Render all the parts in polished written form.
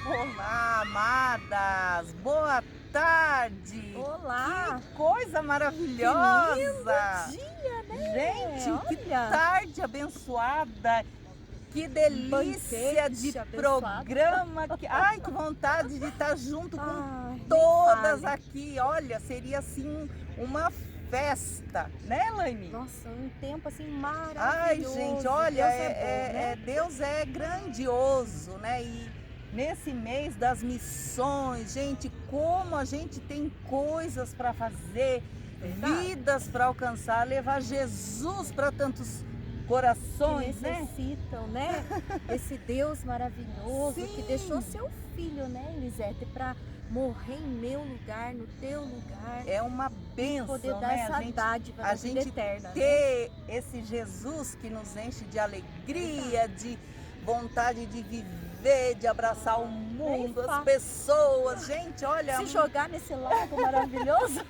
Olá, amadas! Boa tarde! Olá! Que coisa maravilhosa! Que lindo dia, né? Gente, que Olha. tarde abençoada! Que delícia Banquete de abençoado. programa! Ai, que vontade de estar junto com Ai, nem todas fale. aqui! Olha, seria assim uma festa, né, Laine? Nossa, um tempo assim Ai, maravilhoso. gente, olha, Deus é bom, né? Deus é grandioso, né? E nesse mês das missões, gente, como a gente tem coisas para fazer, Verdade. vidas para alcançar, levar Jesus para tantos Que corações, né? necessitam, né? Esse Deus maravilhoso que Sim. deixou seu filho, né, Elisete, para morrer em meu lugar, no teu lugar. É uma E bênção, poder dar né? essa dádiva da a vida gente eterna, né? ter esse Jesus que nos enche de alegria, de vontade de viver, de abraçar o mundo, as fala. pessoas. Gente, olha, Se jogar nesse lago maravilhoso.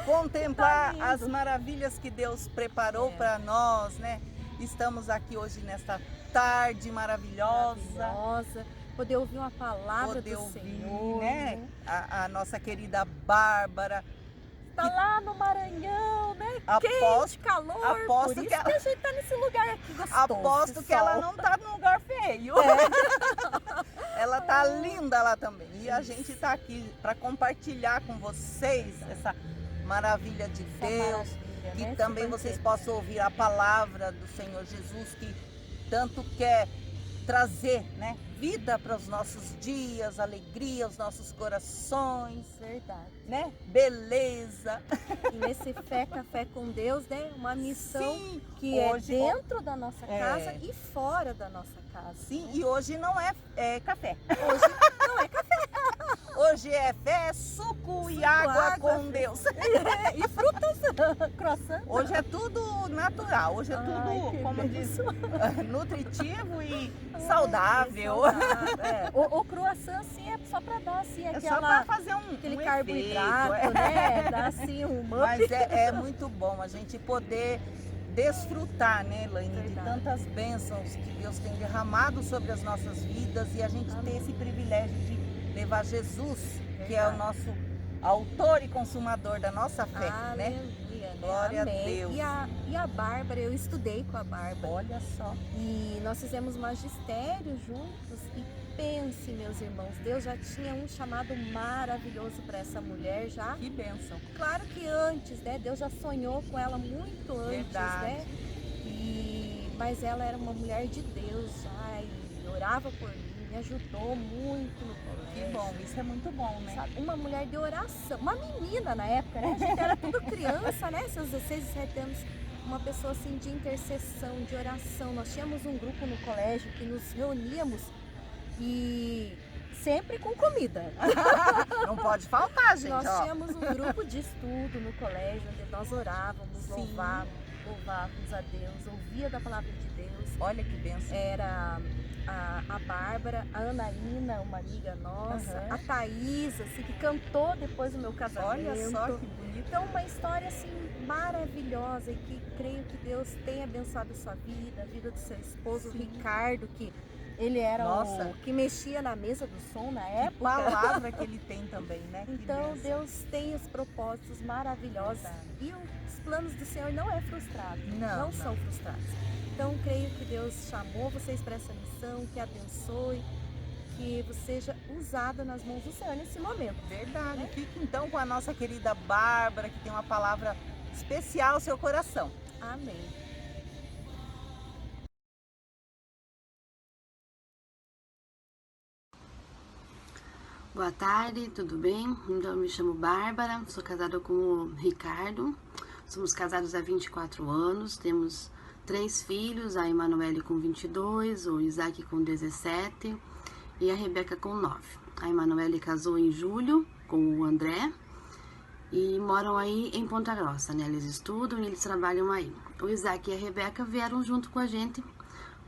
contemplar Tá lindo. as maravilhas que Deus preparou É. para nós, né? Estamos aqui hoje nesta tarde maravilhosa. Maravilhosa, poder ouvir uma palavra Poder do ouvir, Senhor, né? A nossa querida Bárbara. Tá lá no Maranhão, né? Aposto- Quente, calor, aposto por que isso que a gente tá nesse lugar aqui gostoso. Aposto esse que ela sol. não tá num lugar feio. Ela tá linda lá também. E a gente tá aqui para compartilhar com vocês essa maravilha de Essa Deus. maravilha, Que né? também Esse vocês banquete. possam ouvir a palavra do Senhor Jesus, que tanto quer trazer, né, vida para os nossos dias, alegria aos nossos corações, Verdade. né, beleza. E nesse Fé Café com Deus, né? Uma missão Sim, que hoje- é dentro da nossa É. casa e fora da nossa casa. Sim, né? e hoje não é café. Hoje não é café. Hoje é fé, suco e água com Deus. E frutas, croissant. Hoje é tudo natural, hoje é Ai, tudo, que como diz, bênção. nutritivo e Ai, saudável. saudável. É. O croissant, assim, é só para dar, assim, É só aquela, para fazer aquele um carboidrato, efeito, né? Dar, assim, um up. Mas é muito bom a gente poder desfrutar, né, Elaine, de Verdade. tantas bênçãos que Deus tem derramado sobre as nossas vidas e a gente ter esse privilégio de levar Jesus, que é o Verdade. nosso autor e consumador da nossa fé, né? Aleluia, né? Glória a Amém. Deus. E a Bárbara, eu estudei com a Bárbara. Olha só. E nós fizemos magistério juntos e pense, meus irmãos, Deus já tinha um chamado maravilhoso para essa mulher já. Que bênção. Claro que antes, né? Deus já sonhou com ela muito antes, Verdade. né? Mas ela era uma mulher de Deus já e orava por mim, me ajudou muito no Que colégio. bom, isso é muito bom, né? Sabe, uma mulher de oração, uma menina na época, né? A gente era tudo criança, né? Seus 16, 17 anos. Uma pessoa assim de intercessão, de oração. Nós tínhamos um grupo no colégio que nos reuníamos e sempre com comida. Não pode faltar, gente. Nós ó. tínhamos um grupo de estudo no colégio onde nós orávamos, Sim. louvávamos a Deus, ouvia da palavra de Deus. Olha que bênção. Era a Bárbara, a Anaína, uma amiga nossa, Aham. a Thaís, assim, que cantou depois do meu casamento. Olha só que bonito. Então, uma história assim maravilhosa e que creio que Deus tem abençoado a sua vida, a vida do seu esposo, Sim. Ricardo, que ele era Nossa. o que mexia na mesa do som na Que época. palavra que ele tem também, né? Que Então, bênção. Deus tem os propósitos maravilhosos Verdade. e os planos do Senhor não é frustrado, Não. são frustrados. Então, creio que Deus chamou vocês para essa missão, que abençoe, que você seja usada nas mãos do Senhor nesse momento. Verdade. Né? Fique então com a nossa querida Bárbara, que tem uma palavra especial ao seu coração. Amém. Boa tarde, tudo bem? Então, eu me chamo Bárbara, sou casada com o Ricardo, somos casados há 24 anos, temos 3 filhos, a Emanuele com 22, o Isaac com 17 e a Rebeca com 9. A Emanuele casou em julho com o André e moram aí em Ponta Grossa, né? Eles estudam e eles trabalham aí. O Isaac e a Rebeca vieram junto com a gente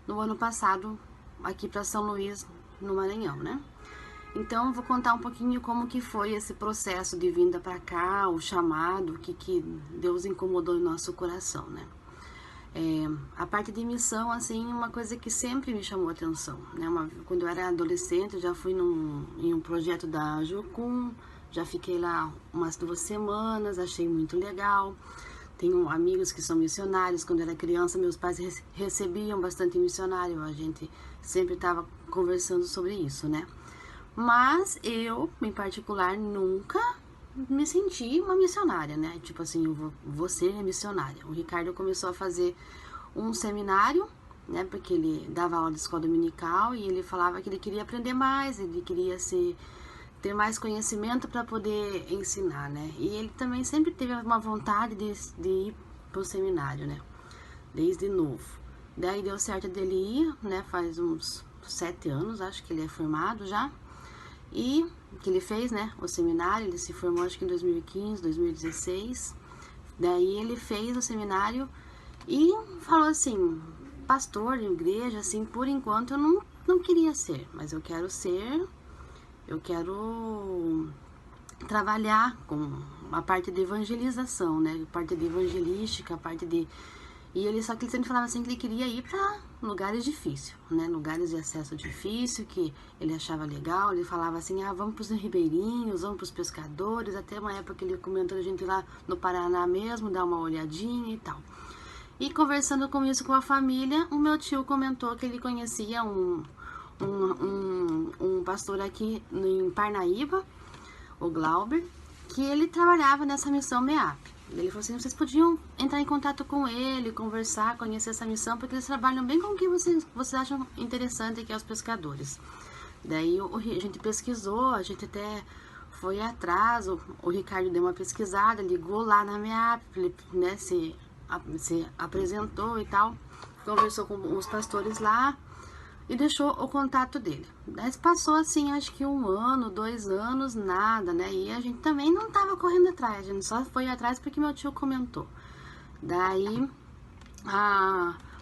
no ano passado aqui para São Luís, no Maranhão, né? Então, eu vou contar um pouquinho como que foi esse processo de vinda para cá, o chamado, o que Deus incomodou em nosso coração, né? A parte de missão, assim, uma coisa que sempre me chamou a atenção, né? Quando eu era adolescente, eu já fui em um projeto da Jocum, já fiquei lá umas 2 semanas, achei muito legal. Tenho amigos que são missionários. Quando eu era criança, meus pais recebiam bastante missionário, a gente sempre estava conversando sobre isso, né? Mas eu, em particular, nunca me senti uma missionária, né? Tipo assim, eu vou ser missionária. O Ricardo começou a fazer um seminário, né? Porque ele dava aula de escola dominical e ele falava que ele queria aprender mais, ele queria ter mais conhecimento para poder ensinar, né? E ele também sempre teve uma vontade de ir pro seminário, né? Desde novo. Daí deu certo dele ir, né? Faz uns 7 anos, acho que ele é formado já. E que ele fez, né, o seminário, ele se formou acho que em 2015, 2016. Daí ele fez o seminário e falou assim: pastor de igreja, assim, por enquanto eu não queria ser, mas eu quero trabalhar com a parte de evangelização, né, a parte de evangelística, a parte de... E ele só que ele sempre falava assim que ele queria ir para lugares difíceis, né? Lugares de acesso difícil, que ele achava legal. Ele falava assim, vamos para os ribeirinhos, vamos para os pescadores. Até uma época que ele comentou a gente ir lá no Paraná mesmo, dar uma olhadinha e tal. E conversando com isso com a família, o meu tio comentou que ele conhecia um pastor aqui em Parnaíba, o Glauber, que ele trabalhava nessa missão MEAP. Ele falou assim, vocês podiam entrar em contato com ele, conversar, conhecer essa missão, porque eles trabalham bem com o que vocês acham interessante, que é os pescadores. Daí a gente pesquisou, a gente até foi atrás, o Ricardo deu uma pesquisada, ligou lá na MEAP, né, se apresentou e tal, conversou com os pastores lá e deixou o contato dele. Daí passou assim, acho que 1 ano, 2 anos, nada, né? E a gente também não tava correndo atrás, a gente só foi atrás porque meu tio comentou. Daí,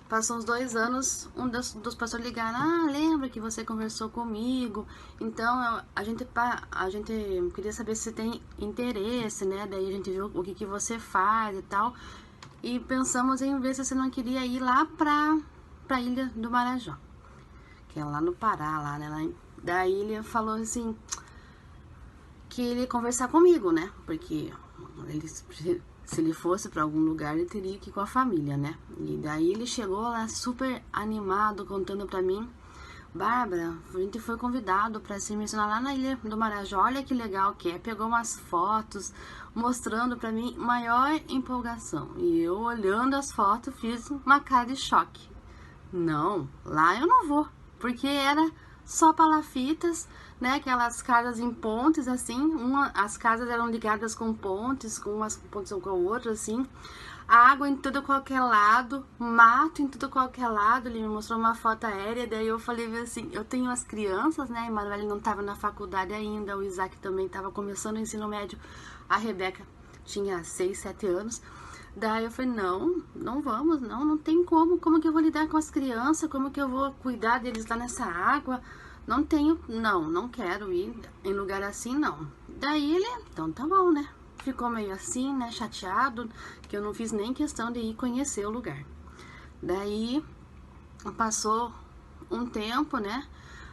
passou uns 2 anos, um dos pastores ligaram, lembra que você conversou comigo, então a gente queria saber se tem interesse, né? Daí a gente viu o que você faz e tal, e pensamos em ver se você não queria ir lá pra Ilha do Marajó, que é lá no Pará, lá, né? Daí ele falou assim, que ele ia conversar comigo, né? Porque se ele fosse para algum lugar, ele teria que ir com a família, né? E daí ele chegou lá super animado, contando pra mim, Bárbara, a gente foi convidado para se missionar lá na Ilha do Marajó, olha que legal que é. Pegou umas fotos, mostrando pra mim maior empolgação. E eu, olhando as fotos, fiz uma cara de choque. Não, lá eu não vou. Porque era só palafitas, né? Aquelas casas em pontes, assim. As casas eram ligadas com pontes, com umas pontes com a outra, assim. Água em tudo qualquer lado, mato em tudo qualquer lado. Ele me mostrou uma foto aérea, daí eu falei assim, eu tenho as crianças, né? A Emanuele não estava na faculdade ainda, o Isaac também estava começando o ensino médio. A Rebeca tinha 6, 7 anos. Daí eu falei, não vamos, não tem como que eu vou lidar com as crianças, como que eu vou cuidar deles lá nessa água, não quero ir em lugar assim, não. Daí ele, então tá bom, né, ficou meio assim, né, chateado, que eu não fiz nem questão de ir conhecer o lugar. Daí, passou um tempo, né,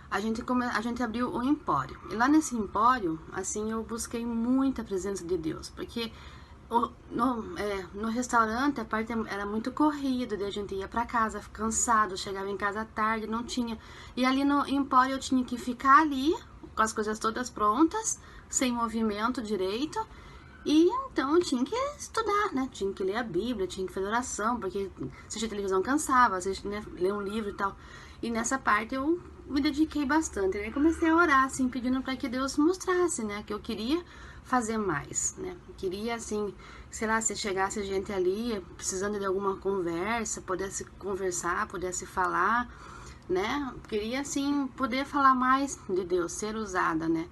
a gente abriu o empório, e lá nesse empório, assim, eu busquei muita presença de Deus, porque... No restaurante a parte era muito corrida, daí a gente ia pra casa cansado, chegava em casa tarde, não tinha. E ali no empório eu tinha que ficar ali com as coisas todas prontas, sem movimento direito. E então eu tinha que estudar, né? Tinha que ler a Bíblia, tinha que fazer oração, porque assistir televisão cansava, assistir, né, ler um livro e tal. E nessa parte eu me dediquei bastante, né? Comecei a orar, assim, pedindo para que Deus mostrasse, né? Que eu queria fazer mais, né? Queria, assim, sei lá, se chegasse gente ali precisando de alguma conversa, pudesse conversar, pudesse falar, né? Queria, assim, poder falar mais de Deus, ser usada, né?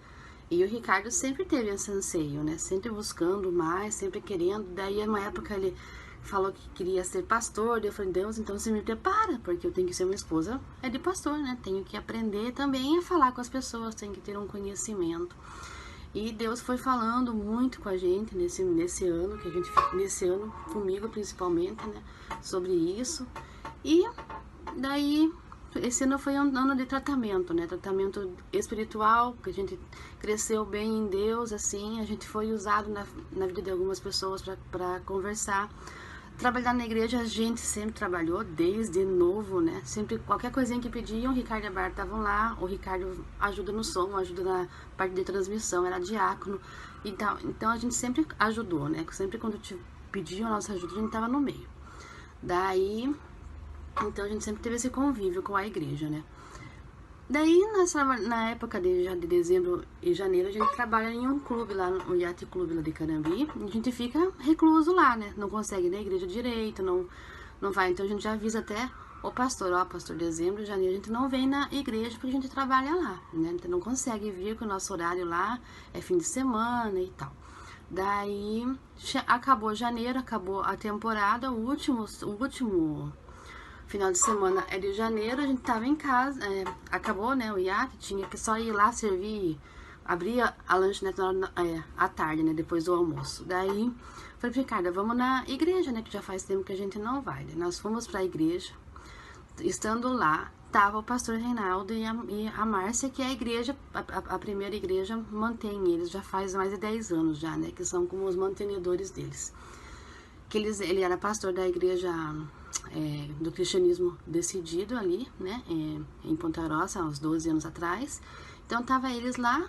E o Ricardo sempre teve esse anseio, né? Sempre buscando mais, sempre querendo. Daí, uma época, ele falou que queria ser pastor. Daí eu falei, Deus, então você me prepara, porque eu tenho que ser uma esposa de pastor, né? Tenho que aprender também a falar com as pessoas, tenho que ter um conhecimento. E Deus foi falando muito com a gente nesse ano, nesse ano, comigo principalmente, né? Sobre isso. E daí, esse ano foi um ano de tratamento, né? Tratamento espiritual, que a gente cresceu bem em Deus, assim. A gente foi usado na vida de algumas pessoas para conversar. Trabalhar na igreja, a gente sempre trabalhou, desde novo, né? Sempre, qualquer coisinha que pediam, o Ricardo e a Bárbara estavam lá. O Ricardo ajuda no som, ajuda na parte de transmissão, era diácono. Então a gente sempre ajudou, né? Sempre quando pediam a nossa ajuda, a gente estava no meio. Daí, então a gente sempre teve esse convívio com a igreja, né? Daí, na época de dezembro e janeiro, a gente trabalha em um clube lá, no Yacht Clube lá de Carambi. A gente fica recluso lá, né? Não consegue ir na igreja direito, não vai. Então a gente já avisa até o pastor, ó, pastor, dezembro e janeiro a gente não vem na igreja porque a gente trabalha lá, né? Então não consegue vir, que o nosso horário lá é fim de semana e tal. Daí, acabou janeiro, acabou a temporada, o último final de semana é de janeiro, a gente tava em casa, acabou, né, o iate, tinha que só ir lá servir, abria a lanchonete à tarde, né, depois do almoço. Daí, falei pra Ricardo, vamos na igreja, né, que já faz tempo que a gente não vai. Daí nós fomos pra igreja, estando lá, tava o pastor Reinaldo e a Márcia, que é a igreja, a primeira igreja mantém eles, já faz mais de 10 anos já, né, que são como os mantenedores deles. Ele era pastor da igreja do cristianismo decidido ali, né, em Ponta Grossa, há uns 12 anos atrás. Então tava eles lá,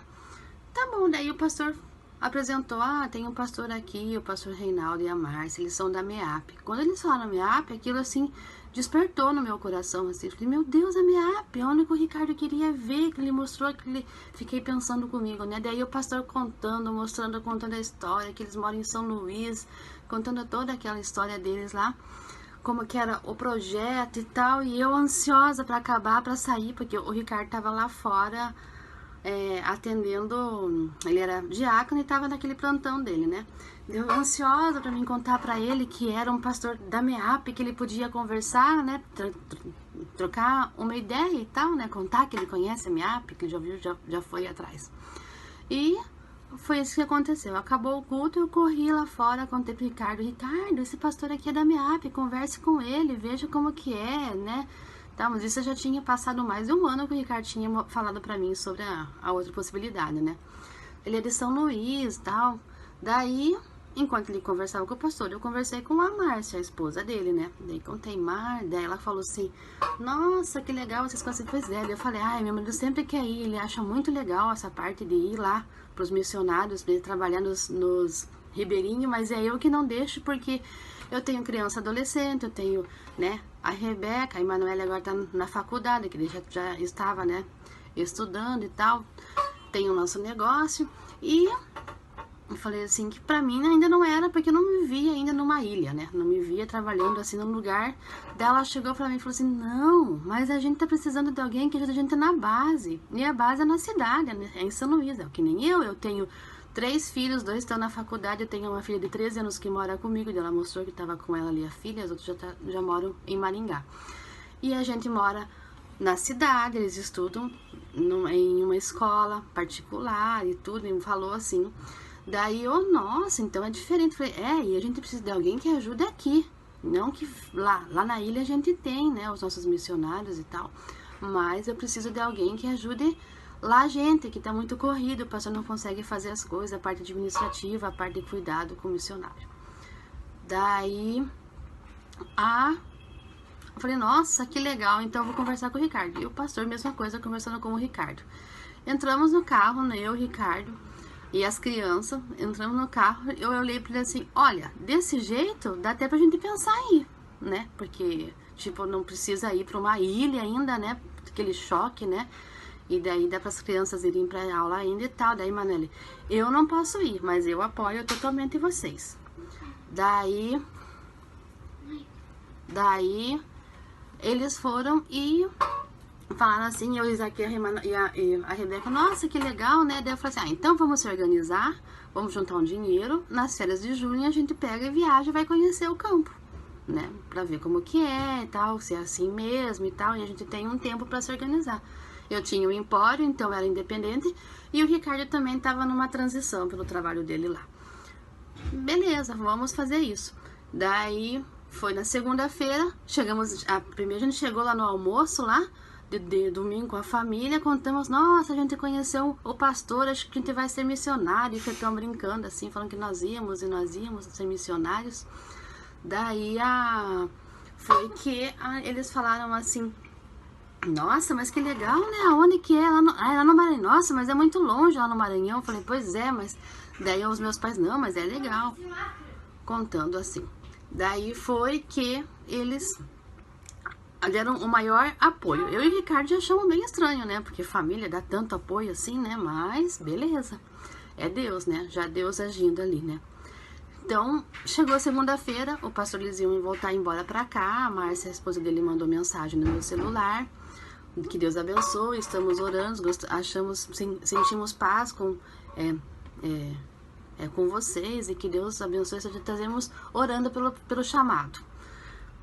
tá bom, daí o pastor apresentou, tem um pastor aqui, o pastor Reinaldo e a Márcia, eles são da MEAP. Quando eles falaram MEAP, aquilo assim, despertou no meu coração, assim, falei, meu Deus, a MEAP, é onde que o Ricardo queria ver, que ele mostrou, fiquei pensando comigo, né, daí o pastor contando a história, que eles moram em São Luís, contando toda aquela história deles lá, como que era o projeto e tal, e eu ansiosa para acabar, para sair, porque o Ricardo tava lá fora, atendendo, ele era diácono e tava naquele plantão dele, né, eu ansiosa para me contar para ele que era um pastor da MEAP, que ele podia conversar, né, trocar uma ideia e tal, né, contar que ele conhece a MEAP, que ele já viu, já foi atrás. E foi isso que aconteceu. Acabou o culto, eu corri lá fora, contei pro Ricardo, esse pastor aqui é da MEAP, converse com ele, veja como que é, né? Tá, mas isso já tinha passado mais de um ano que o Ricardo tinha falado pra mim sobre a outra possibilidade, né? Ele é de São Luís e tal. Daí, enquanto ele conversava com o pastor, eu conversei com a Márcia, a esposa dele, né? Daí contei daí ela falou assim, nossa, que legal essas coisas. Pois é, eu falei, meu marido sempre quer ir, ele acha muito legal essa parte de ir lá pros missionários, para ele trabalhar nos ribeirinhos, mas é eu que não deixo, porque eu tenho criança adolescente, eu tenho, né, a Rebeca, a Emanuele agora tá na faculdade, que ele já estava, né, estudando e tal, tem o nosso negócio, e eu falei assim, que pra mim ainda não era, porque eu não me via ainda numa ilha, né, não me via trabalhando assim num lugar. Daí ela chegou pra mim e falou assim, não, mas a gente tá precisando de alguém que ajude a gente na base, e a base é na cidade, é em São Luís, que nem eu tenho 3 filhos, 2 estão na faculdade, eu tenho uma filha de 13 anos que mora comigo, e ela mostrou que tava com ela ali a filha, as outras já moram em Maringá. E a gente mora na cidade, eles estudam em uma escola particular e tudo, e me falou assim. Daí eu, nossa, então é diferente. Falei, e a gente precisa de alguém que ajude aqui. Não que lá na ilha a gente tem, né, os nossos missionários e tal. Mas eu preciso de alguém que ajude lá a gente, que tá muito corrido, o pastor não consegue fazer as coisas, a parte administrativa, a parte de cuidado com o missionário. Daí, eu falei, nossa, que legal, então eu vou conversar com o Ricardo. E o pastor, mesma coisa, conversando com o Ricardo. Entramos no carro, né, eu, o Ricardo e as crianças, entramos no carro, eu olhei pra ele assim, olha, desse jeito dá até pra gente pensar em ir, né, porque, tipo, não precisa ir pra uma ilha ainda, né, aquele choque, né, e daí dá para as crianças irem para aula ainda e tal. Daí, Maneli, eu não posso ir, mas eu apoio totalmente vocês. Daí eles foram e falaram assim, eu, Isaac e a Rebeca, nossa, que legal, né? Daí eu falei assim, então vamos se organizar, vamos juntar um dinheiro, nas férias de junho a gente pega e viaja e vai conhecer o campo. né? Pra ver como que é e tal, se é assim mesmo e tal. E a gente tem um tempo pra se organizar. Eu tinha o empório, então era independente. E o Ricardo também tava numa transição pelo trabalho dele lá. Beleza, vamos fazer isso. Daí foi na segunda-feira, primeiro a gente chegou lá no almoço lá, de domingo com a família, contamos, nossa, a gente conheceu o pastor, acho que a gente vai ser missionário, e ficamos brincando assim, falando que nós íamos ser missionários. Daí foi que eles falaram assim, nossa, mas que legal, né? Aonde que é? Lá no Maranhão. Nossa, mas é muito longe lá no Maranhão. Eu falei, pois é, mas daí os meus pais, não, mas é legal. Contando assim. Daí foi que eles deram o maior apoio. Eu e o Ricardo já achamos bem estranho, né? Porque família dá tanto apoio assim, né? Mas beleza. É Deus, né? Já Deus agindo ali, né? Então, chegou segunda-feira, o pastor eles iam voltar embora pra cá. A Márcia, a esposa dele, mandou mensagem no meu celular. Que Deus abençoe, estamos orando, sentimos paz com vocês e que Deus abençoe, estamos orando pelo chamado.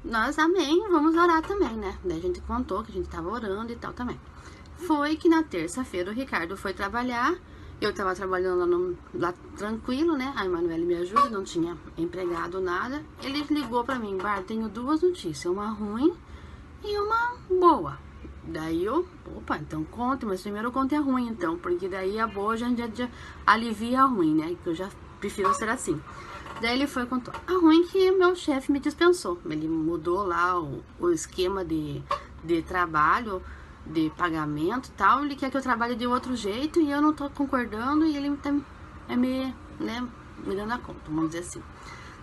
Nós, amém, vamos orar também, né? Daí a gente contou que a gente estava orando e tal também. Foi que na terça-feira o Ricardo foi trabalhar, eu estava trabalhando lá tranquilo, né? A Emanuele me ajuda, não tinha empregado nada. Ele ligou para mim, Bar, tenho duas notícias, uma ruim e uma boa. Daí opa, então conte, mas primeiro conte a ruim, então, porque daí a boa já alivia a ruim, né? Que eu já prefiro ser assim. Daí ele foi contou a ruim que meu chefe me dispensou. Ele mudou lá o esquema de trabalho, de pagamento e tal. Ele quer que eu trabalhe de outro jeito e eu não tô concordando e ele tá me dando a conta, vamos dizer assim.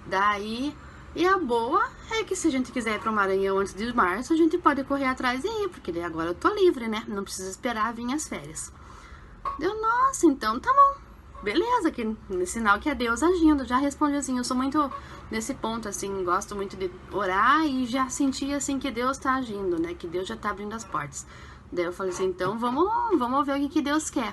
Daí. E a boa é que se a gente quiser ir para o Maranhão antes de março, a gente pode correr atrás e ir, porque daí agora eu tô livre, né? Não precisa esperar vir as férias. Deu, nossa, então tá bom. Beleza, que sinal que é Deus agindo. Já respondi assim, eu sou muito nesse ponto, assim, gosto muito de orar e já senti, assim, que Deus tá agindo, né? Que Deus já tá abrindo as portas. Daí eu falei assim, então vamos ver o que Deus quer.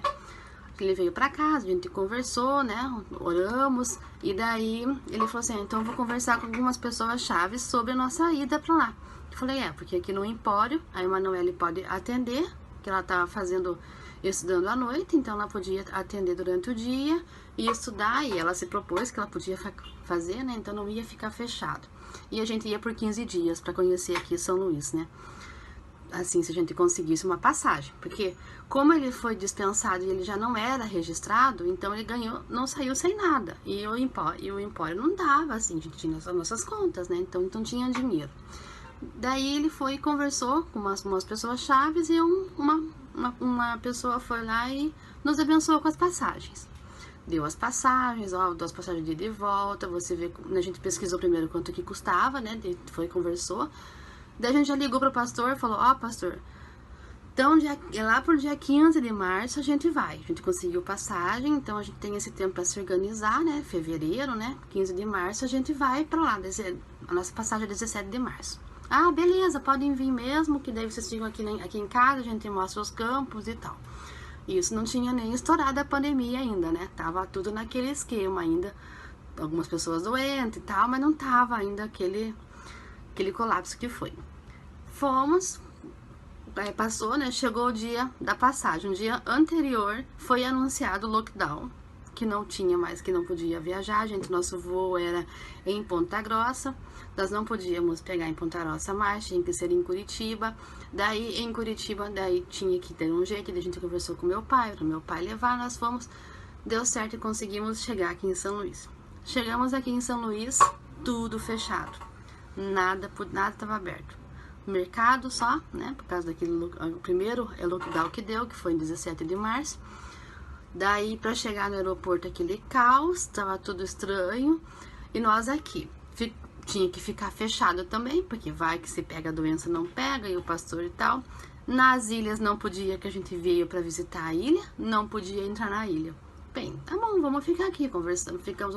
Ele veio pra casa, a gente conversou, né, oramos, e daí ele falou assim, então eu vou conversar com algumas pessoas chaves sobre a nossa ida pra lá. Eu falei, porque aqui no Empório, a Emanuele pode atender, que ela tava estudando à noite, então ela podia atender durante o dia e estudar, e ela se propôs que ela podia fazer, né, então não ia ficar fechado. E a gente ia por 15 dias pra conhecer aqui São Luís, né. Assim, se a gente conseguisse uma passagem, porque como ele foi dispensado e ele já não era registrado, então ele não saiu sem nada, e o empório não dava, assim, a gente tinha as nossas contas, né, então tinha dinheiro. Daí ele foi e conversou com umas pessoas chaves e uma pessoa foi lá e nos abençoou com as passagens. Deu as passagens, deu as passagens de ida e volta, você vê, a gente pesquisou primeiro quanto que custava, né, foi e conversou. Daí a gente já ligou pro pastor e falou, pastor, então lá pro dia 15 de março a gente vai. A gente conseguiu passagem, então a gente tem esse tempo para se organizar, né? Fevereiro, né? 15 de março a gente vai para lá. A nossa passagem é 17 de março. Beleza, podem vir mesmo, que daí vocês ficam aqui em casa, a gente mostra os campos e tal. Isso não tinha nem estourado a pandemia ainda, né? Tava tudo naquele esquema ainda. Algumas pessoas doentes e tal, mas não tava ainda aquele colapso que foi. Fomos, passou, né? Chegou o dia da passagem. Um dia anterior foi anunciado o lockdown, que não tinha mais, que não podia viajar. Nosso voo era em Ponta Grossa. Nós não podíamos pegar em Ponta Grossa mais, tinha que ser em Curitiba. Daí, em Curitiba, tinha que ter um jeito. A gente conversou com meu pai, para meu pai levar. Nós fomos, deu certo e conseguimos chegar aqui em São Luís. Chegamos aqui em São Luís, tudo fechado. Nada estava aberto. Mercado só, né? Por causa o primeiro lockdown que deu, que foi em 17 de março. Daí, para chegar no aeroporto, aquele caos, estava tudo estranho. E nós aqui. Tinha que ficar fechado também, porque vai que se pega a doença, não pega, e o pastor e tal. Nas ilhas não podia, que a gente veio para visitar a ilha, não podia entrar na ilha. Bem, tá bom, vamos ficar aqui conversando. Ficamos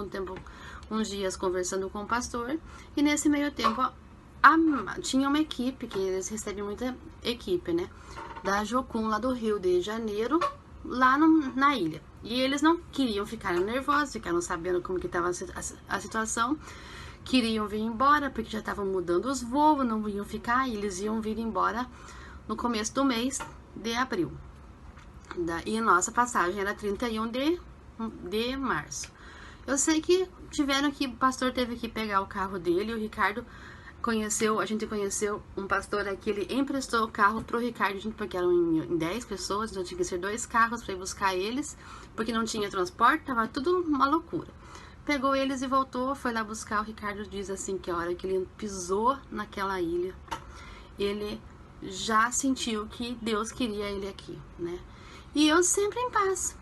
uns dias conversando com o pastor, e nesse meio tempo tinha uma equipe, que eles recebem muita equipe, né, da Jocum lá do Rio de Janeiro, lá na ilha, e eles não queriam ficar nervosos, ficaram sabendo como que estava a situação, queriam vir embora, porque já estavam mudando os voos, não iam ficar, e eles iam vir embora no começo do mês de abril. E nossa passagem era 31 de março. Eu sei que o pastor teve que pegar o carro dele, o Ricardo a gente conheceu um pastor aqui, ele emprestou o carro pro Ricardo, porque eram em 10 pessoas, então tinha que ser 2 carros para ir buscar eles, porque não tinha transporte, tava tudo uma loucura. Pegou eles e voltou, foi lá buscar. O Ricardo diz assim que a hora que ele pisou naquela ilha, ele já sentiu que Deus queria ele aqui, né? E eu sempre em paz,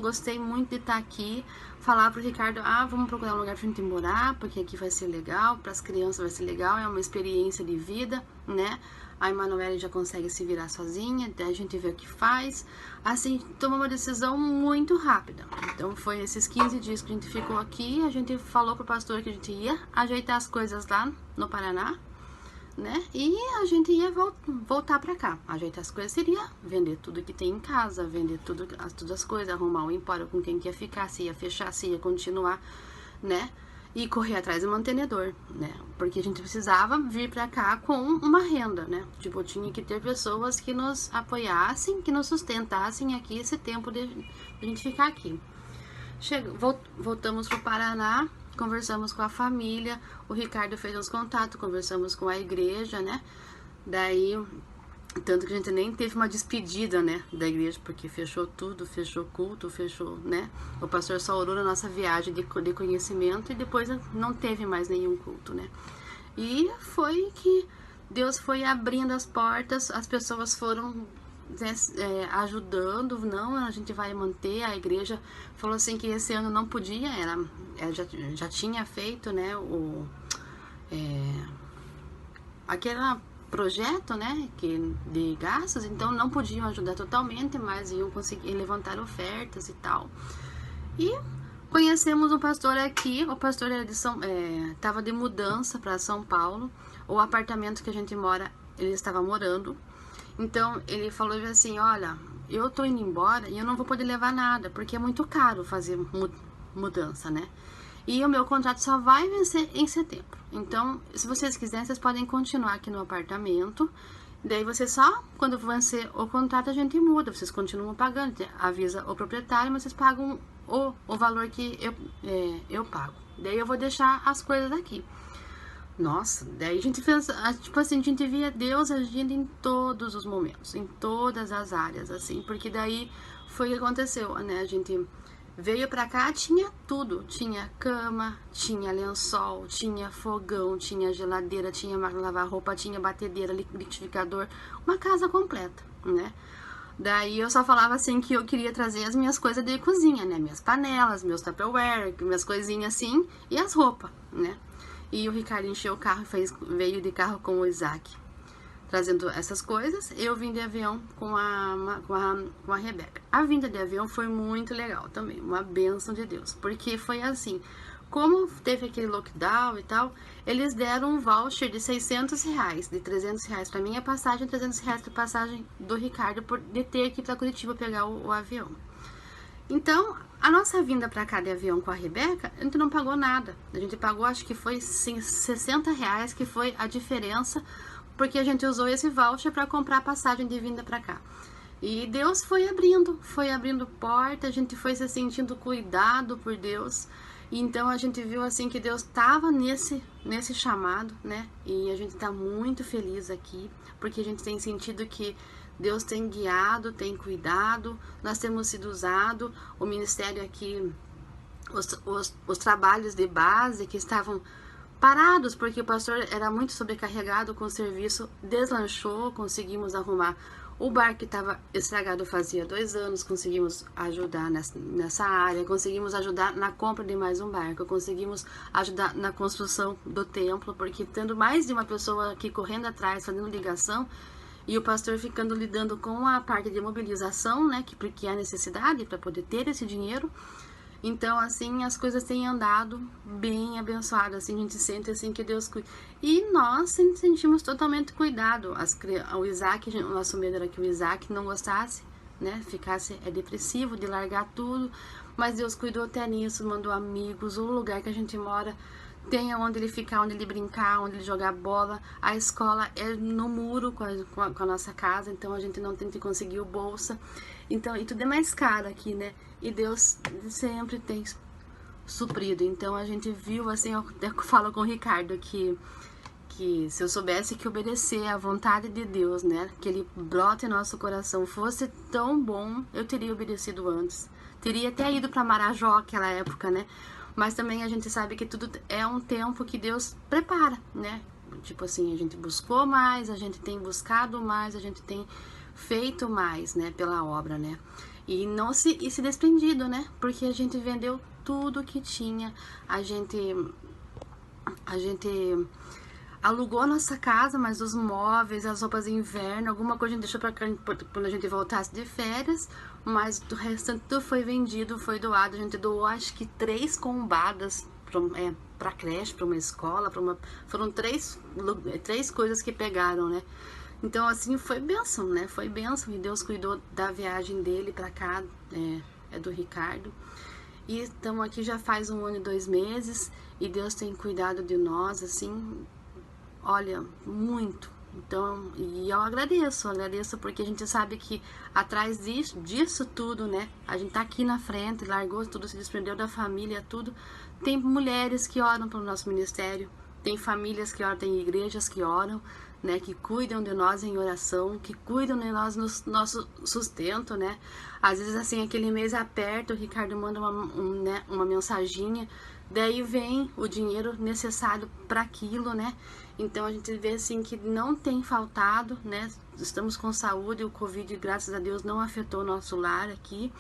gostei muito de estar aqui. Falar pro Ricardo, vamos procurar um lugar pra gente morar, porque aqui vai ser legal, para as crianças vai ser legal, é uma experiência de vida, né? A Emanuele já consegue se virar sozinha, daí a gente vê o que faz. Assim, tomou uma decisão muito rápida. Então foi esses 15 dias que a gente ficou aqui, a gente falou pro pastor que a gente ia ajeitar as coisas lá no Paraná, né? E a gente ia voltar pra cá. Ajeitar as coisas seria vender tudo que tem em casa, vender todas as coisas, arrumar um empório com quem quer ficar, se ia fechar, se ia continuar, né? E correr atrás do mantenedor, né? Porque a gente precisava vir pra cá com uma renda, né? Tipo, tinha que ter pessoas que nos apoiassem, que nos sustentassem aqui esse tempo de a gente ficar aqui. Voltamos pro Paraná. Conversamos com a família, o Ricardo fez uns contatos, conversamos com a igreja, né? Daí, tanto que a gente nem teve uma despedida, né, da igreja, porque fechou tudo, fechou culto, fechou, né? O pastor só orou na nossa viagem de conhecimento e depois não teve mais nenhum culto, né? E foi que Deus foi abrindo as portas, as pessoas foram ajudando. Não, a gente vai manter. A igreja falou assim que esse ano não podia, já tinha feito, né, aquele projeto, né, de gastos, então não podiam ajudar totalmente, mas iam conseguir levantar ofertas e tal. E conhecemos um pastor aqui. O pastor estava de mudança para São Paulo. O apartamento que a gente mora, ele estava morando. Então, ele falou assim, olha, eu tô indo embora e eu não vou poder levar nada, porque é muito caro fazer mudança, né? E o meu contrato só vai vencer em setembro. Então, se vocês quiserem, vocês podem continuar aqui no apartamento. Daí, quando vencer o contrato, a gente muda. Vocês continuam pagando, avisa o proprietário, mas vocês pagam o valor que eu pago. Daí, eu vou deixar as coisas aqui. Nossa, daí a gente fez, tipo assim, a gente via Deus agindo em todos os momentos, em todas as áreas, assim, porque daí foi o que aconteceu, né? A gente veio pra cá, tinha tudo, tinha cama, tinha lençol, tinha fogão, tinha geladeira, tinha máquina de lavar roupa, tinha batedeira, liquidificador, uma casa completa, né? Daí eu só falava assim que eu queria trazer as minhas coisas de cozinha, né? Minhas panelas, meus Tupperware, minhas coisinhas assim, e as roupas, né? E o Ricardo encheu o carro e veio de carro com o Isaac, trazendo essas coisas. Eu vim de avião com a Rebeca. A vinda de avião foi muito legal também, uma bênção de Deus. Porque foi assim, como teve aquele lockdown e tal, eles deram um voucher de R$600, de R$300 para minha passagem, R$300 para passagem do Ricardo, por de ter que ir para Curitiba pegar o avião. Então, a nossa vinda pra cá de avião com a Rebeca, a gente não pagou nada. A gente pagou, acho que foi R$60, que foi a diferença, porque a gente usou esse voucher para comprar a passagem de vinda pra cá. E Deus foi abrindo porta, a gente foi se sentindo cuidado por Deus. E então a gente viu assim que Deus estava nesse chamado, né? E a gente tá muito feliz aqui, porque a gente tem sentido que Deus tem guiado, tem cuidado, nós temos sido usados, o ministério aqui, os trabalhos de base que estavam parados, porque o pastor era muito sobrecarregado com o serviço, deslanchou, conseguimos arrumar o bar que estava estragado fazia 2 anos, conseguimos ajudar nessa área, conseguimos ajudar na compra de mais um barco, conseguimos ajudar na construção do templo, porque tendo mais de uma pessoa aqui correndo atrás, fazendo ligação, e o pastor ficando lidando com a parte de mobilização, né, porque há necessidade para poder ter esse dinheiro. Então, assim, as coisas têm andado bem abençoadas, assim, a gente sente, assim, que Deus cuida. E nós sentimos totalmente cuidado. O Isaac, o nosso medo era que o Isaac não gostasse, né, ficasse depressivo, de largar tudo, mas Deus cuidou até nisso, mandou amigos, o lugar que a gente mora tem onde ele ficar, onde ele brincar, onde ele jogar bola. A escola é no muro com a nossa casa, então a gente não tem que conseguir o bolsa. Então, e tudo é mais caro aqui, né? E Deus sempre tem suprido. Então a gente viu, assim, eu falo com o Ricardo que se eu soubesse que obedecer à vontade de Deus, né, que ele brote em nosso coração fosse tão bom, eu teria obedecido antes. Teria até ido para Marajó aquela época, né? Mas também a gente sabe que tudo é um tempo que Deus prepara, né? Tipo assim, a gente buscou mais, a gente tem buscado mais, a gente tem feito mais, né, pela obra, né? E não se desprendido, né? Porque a gente vendeu tudo que tinha, a gente alugou a nossa casa, mas os móveis, as roupas de inverno, alguma coisa a gente deixou para quando a gente voltasse de férias, mas o restante tudo foi vendido, foi doado. A gente doou acho que 3 combadas para creche, para uma escola, foram três coisas que pegaram, né? Então assim foi bênção, né? Foi bênção, e Deus cuidou da viagem dele para cá, do Ricardo. E estamos aqui já faz 1 ano e 2 meses, e Deus tem cuidado de nós, assim, olha, muito. Então, e eu agradeço porque a gente sabe que atrás disso tudo, né, a gente tá aqui na frente, largou tudo, se desprendeu da família, tudo. Tem mulheres que oram pelo nosso ministério, tem famílias que oram, tem igrejas que oram, né, que cuidam de nós em oração, que cuidam de nós no nosso sustento, né. Às vezes, assim, aquele mês aperta, o Ricardo manda uma mensaginha, daí vem o dinheiro necessário para aquilo, né? Então a gente vê assim que não tem faltado, né? Estamos com saúde, o Covid, graças a Deus, não afetou o nosso lar aqui,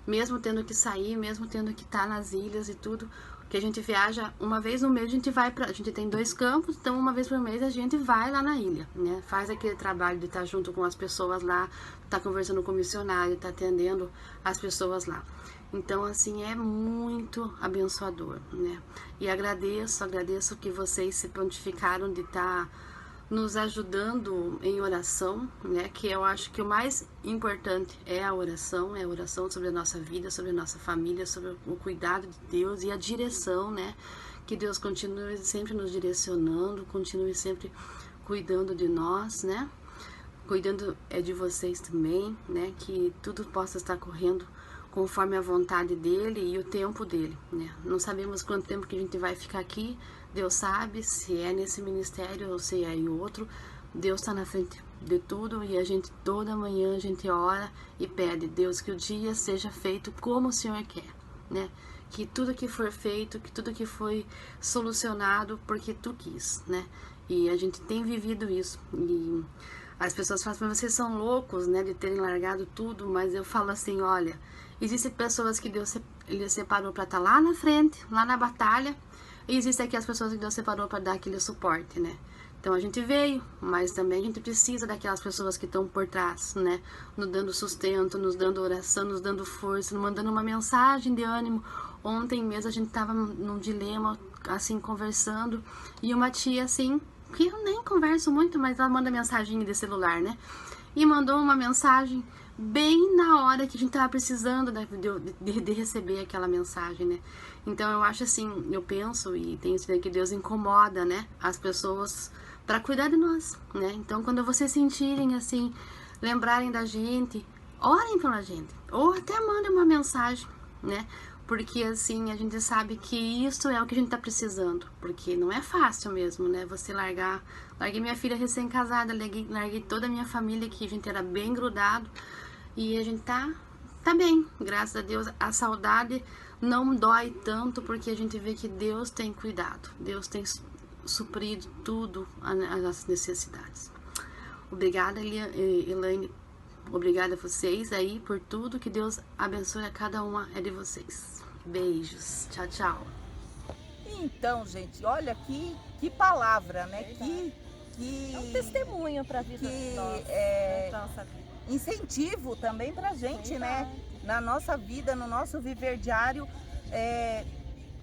mesmo tendo que sair, mesmo tendo que estar nas ilhas e tudo, que a gente viaja uma vez no mês, a gente tem 2 campos, então uma vez por mês a gente vai lá na ilha, né? Faz aquele trabalho de estar junto com as pessoas lá, tá conversando com o missionário, tá atendendo as pessoas lá. Então, assim, é muito abençoador, né? E agradeço que vocês se prontificaram de estar nos ajudando em oração, né? Que eu acho que o mais importante é a oração sobre a nossa vida, sobre a nossa família, sobre o cuidado de Deus e a direção, né? Que Deus continue sempre nos direcionando, continue sempre cuidando de nós, né? Cuidando de vocês também, né? Que tudo possa estar correndo conforme a vontade dele e o tempo dele, né? Não sabemos quanto tempo que a gente vai ficar aqui, Deus sabe, se é nesse ministério ou se é em outro. Deus está na frente de tudo, e a gente toda manhã a gente ora e pede, Deus, que o dia seja feito como o Senhor quer, né? Que tudo que for feito, que tudo que foi solucionado porque tu quis, né? E a gente tem vivido isso, e as pessoas falam, mas vocês são loucos, né, de terem largado tudo, mas eu falo assim, olha, existem pessoas que Deus ele separou para estar lá na frente, lá na batalha, e existem aqui as pessoas que Deus separou para dar aquele suporte, né? Então a gente veio, mas também a gente precisa daquelas pessoas que estão por trás, né? Nos dando sustento, nos dando oração, nos dando força, nos mandando uma mensagem de ânimo. Ontem mesmo a gente estava num dilema, assim, conversando, e uma tia, assim, que eu nem converso muito, mas ela manda mensagem de celular, né? E mandou uma mensagem bem na hora que a gente tava precisando de receber aquela mensagem, né? Então eu acho assim, eu penso e tenho certeza que Deus incomoda, né, as pessoas para cuidar de nós, né? Então quando vocês sentirem assim, lembrarem da gente, orem pela gente, ou até mandem uma mensagem, né? Porque assim, a gente sabe que isso é o que a gente tá precisando, porque não é fácil mesmo, né? Você larguei minha filha recém-casada, larguei toda a minha família, que a gente era bem grudado, e a gente tá bem, graças a Deus. A saudade não dói tanto, porque a gente vê que Deus tem cuidado, Deus tem suprido tudo as nossas necessidades. Obrigada, Elaine. Obrigada a vocês aí por tudo. Que Deus abençoe a cada uma de vocês. Beijos. Tchau, tchau. Então, gente, olha que palavra, né? É um testemunho para a vida que nossa vida. Incentivo também pra gente, né? Verdade. Na nossa vida, no nosso viver diário,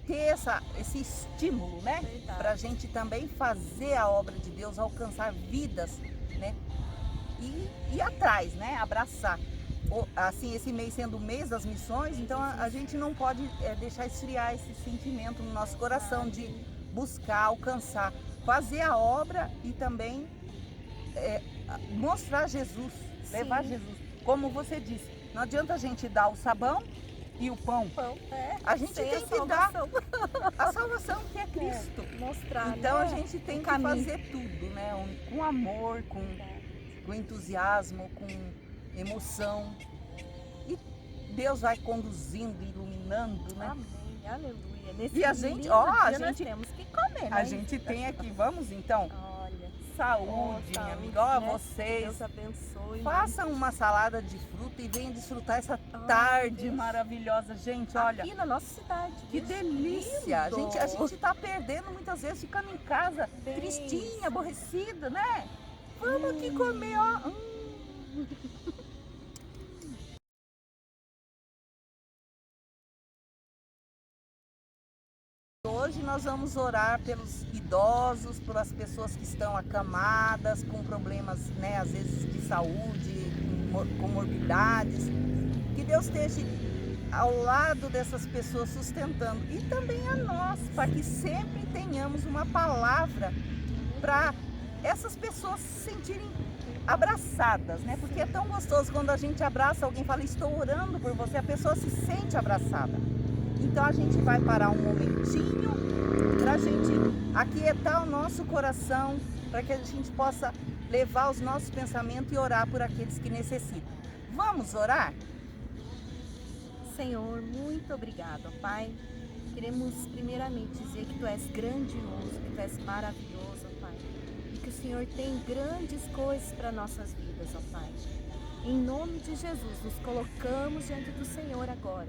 ter esse estímulo, né? Verdade. Pra gente também fazer a obra de Deus, alcançar vidas, né? E ir atrás, né? Abraçar. assim, esse mês sendo o mês das missões, então a gente não pode deixar esfriar esse sentimento no nosso coração de buscar, alcançar, fazer a obra e também mostrar Jesus, levar Jesus. Como você disse, não adianta a gente dar o sabão e o pão. A gente tem que dar a salvação que é Cristo. Mostrar, então né? a gente tem que caminho. fazer tudo, né? Com amor, com entusiasmo, com emoção. E Deus vai conduzindo, iluminando, né? Amém, aleluia. Nesse E a gente, lindo ó, dia nós temos que comer, né? A gente tem aqui, vamos então? Olha, Saúde, minha amiga. Ó, né? vocês Deus abençoe. façam uma salada de fruta e venham desfrutar essa tarde Deus. maravilhosa. Gente, olha, Aqui na nossa cidade. que Deus, delícia. lindo. A gente tá perdendo muitas vezes, ficando em casa, Bem, tristinha, aborrecida, né? Vamos aqui comer, ó. Hoje nós vamos orar pelos idosos, pelas pessoas que estão acamadas, com problemas, né, às vezes de saúde, com morbidades. Que Deus esteja ao lado dessas pessoas sustentando e também a nós, para que sempre tenhamos uma palavra para essas pessoas se sentirem abraçadas, né? Porque é tão gostoso quando a gente abraça alguém e fala, estou orando por você, a pessoa se sente abraçada. Então a gente vai parar um momentinho para a gente aquietar o nosso coração, para que a gente possa levar os nossos pensamentos e orar por aqueles que necessitam. Vamos orar? Senhor, muito obrigado, ó Pai. Queremos primeiramente dizer que Tu és grandioso, que Tu és maravilhoso, ó Pai. E que o Senhor tem grandes coisas para nossas vidas, ó Pai. Em nome de Jesus, nos colocamos diante do Senhor agora,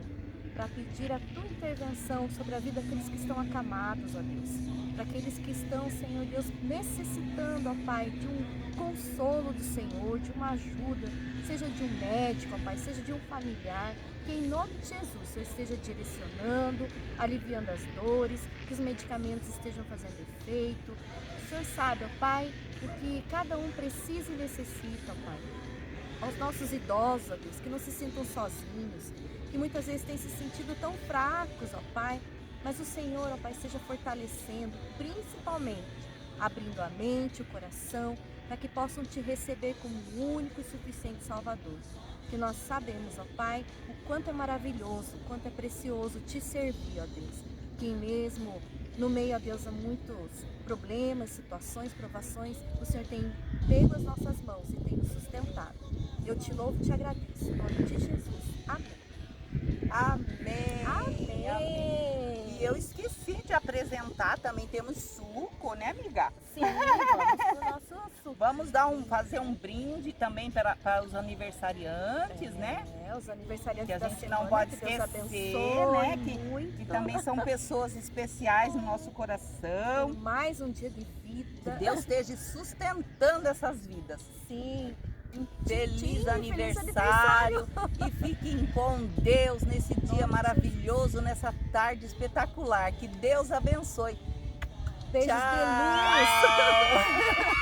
para pedir a Tua intervenção sobre a vida daqueles que estão acamados, ó Deus. Para aqueles que estão, Senhor Deus, necessitando, ó Pai, de um consolo do Senhor, de uma ajuda, seja de um médico, ó Pai, seja de um familiar. Que em nome de Jesus o Senhor esteja direcionando, aliviando as dores, que os medicamentos estejam fazendo efeito. O Senhor sabe, ó Pai, o que cada um precisa e necessita, ó Pai. Aos nossos idosos, ó Deus, que não se sintam sozinhos, que muitas vezes têm se sentido tão fracos, ó Pai, mas o Senhor, ó Pai, esteja fortalecendo, principalmente abrindo a mente, o coração, para que possam Te receber como o único e suficiente Salvador. Que nós sabemos, ó Pai, o quanto é maravilhoso, o quanto é precioso Te servir, ó Deus. Que mesmo no meio, ó Deus, a muitos problemas, situações, provações, o Senhor tem pego as nossas mãos e tem nos sustentado. Eu Te louvo e Te agradeço. Em nome de Jesus. Amém. Amém. Amém. Amém. E eu esqueci de apresentar, também temos suco, né, amiga? Sim, vamos pro nosso suco. Vamos fazer um brinde também para os aniversariantes, né? Os aniversariantes Que a da gente semana, não pode que Deus esquecer, abençoe né? muito. Que também são pessoas especiais no nosso coração. Mais um dia de vida. Que Deus esteja sustentando essas vidas. Sim. Feliz aniversário e fiquem com Deus nesse dia maravilhoso, nessa tarde espetacular. Que Deus abençoe. Beijos Tchau. de luz.